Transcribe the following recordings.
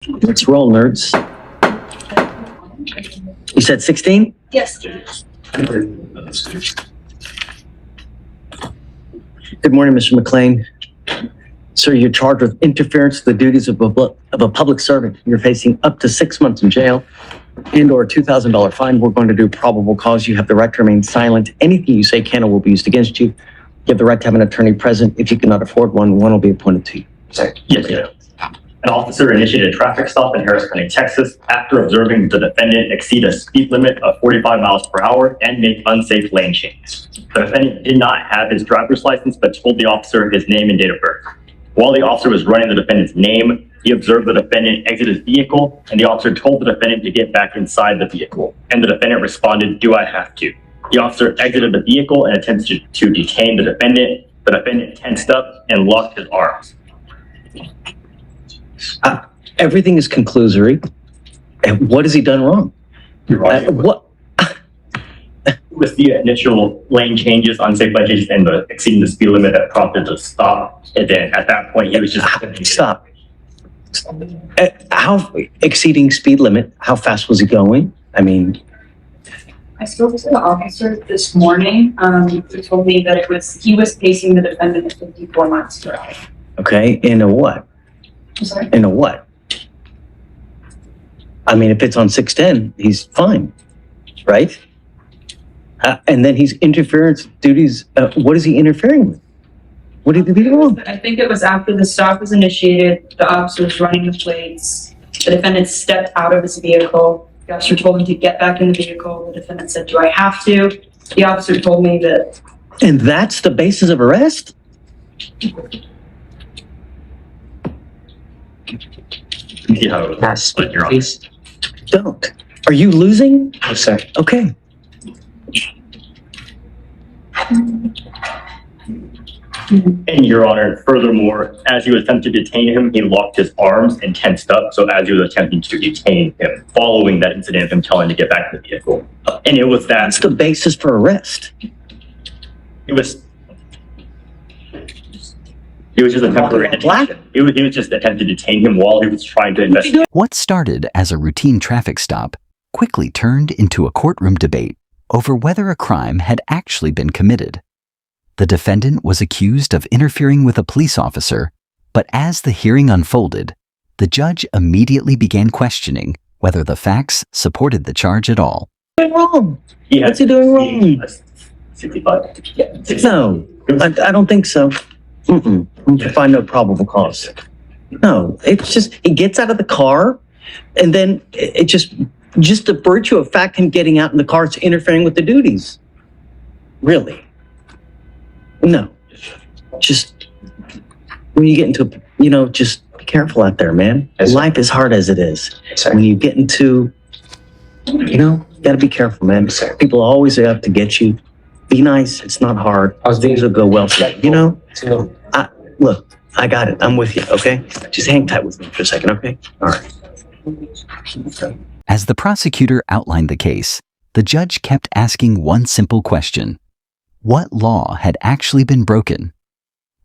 Let's roll, nerds. You said 16? Yes. Good morning, Mr. McLean. Sir, you're charged with interference with the duties of a public servant. You're facing up to 6 months in jail and/or a $2,000 fine. We're going to do probable cause. You have the right to remain silent. Anything you say can or will be used against you. You have the right to have an attorney present. If you cannot afford one, one will be appointed to you. Yes, sir. An officer initiated a traffic stop in Harris County, Texas, after observing the defendant exceed a speed limit of 45 miles per hour and make unsafe lane changes. The defendant did not have his driver's license, but told the officer his name and date of birth. While the officer was running the defendant's name, he observed the defendant exit his vehicle, and the officer told the defendant to get back inside the vehicle. And the defendant responded, "Do I have to?" The officer exited the vehicle and attempted to detain the defendant. The defendant tensed up and locked his arms. Everything is conclusory. And what has he done wrong? What? With the initial lane changes, unsafe lane changes, and the exceeding the speed limit that prompted the stop. And then at that point, he was just... Stop. How exceeding speed limit? How fast was he going? I mean... I spoke to the officer this morning. He told me that he was pacing the defendant at 54 miles per hour. Okay, in a what? I'm sorry? In a what? I mean, if it's on 610, he's fine, right? And then he's interference duties. What is he interfering with? What did he do wrong? I think it was after the stop was initiated, the officer was running the plates. The defendant stepped out of his vehicle. The officer told him to get back in the vehicle. The defendant said, "Do I have to?" The officer told me that. And that's the basis of arrest? Yes, but you're on. Don't. Are you losing? No, sir. Okay. And Your Honor, furthermore, as he was attempting to detain him, he locked his arms and tensed up. So as he was attempting to detain him, following that incident of him telling him to get back in the vehicle. And it was that. That's the basis for arrest. It was just a temporary detention. He was just attempting to detain him while he was trying to investigate. What started as a routine traffic stop quickly turned into a courtroom debate over whether a crime had actually been committed. The defendant was accused of interfering with a police officer, but as the hearing unfolded, the judge immediately began questioning whether the facts supported the charge at all. What's wrong? What's he doing wrong? 65. Yeah. No, I don't think so. I find no probable cause. No, it's just, he gets out of the car and then it just the virtue of fact, him getting out in the car, it's interfering with the duties. Really? No, just when you get into, just be careful out there, man. Life is hard as it is. When you get into, you gotta be careful, man. People always have to get you. Be nice. It's not hard. Things will go well for you. Look, I got it. I'm with you, okay? Just hang tight with me for a second, okay? All right. As the prosecutor outlined the case, the judge kept asking one simple question. What law had actually been broken?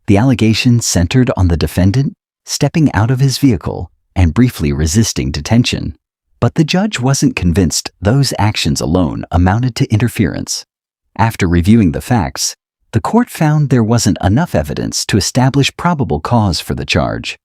The allegations centered on the defendant stepping out of his vehicle and briefly resisting detention. But the judge wasn't convinced those actions alone amounted to interference. After reviewing the facts, the court found there wasn't enough evidence to establish probable cause for the charge.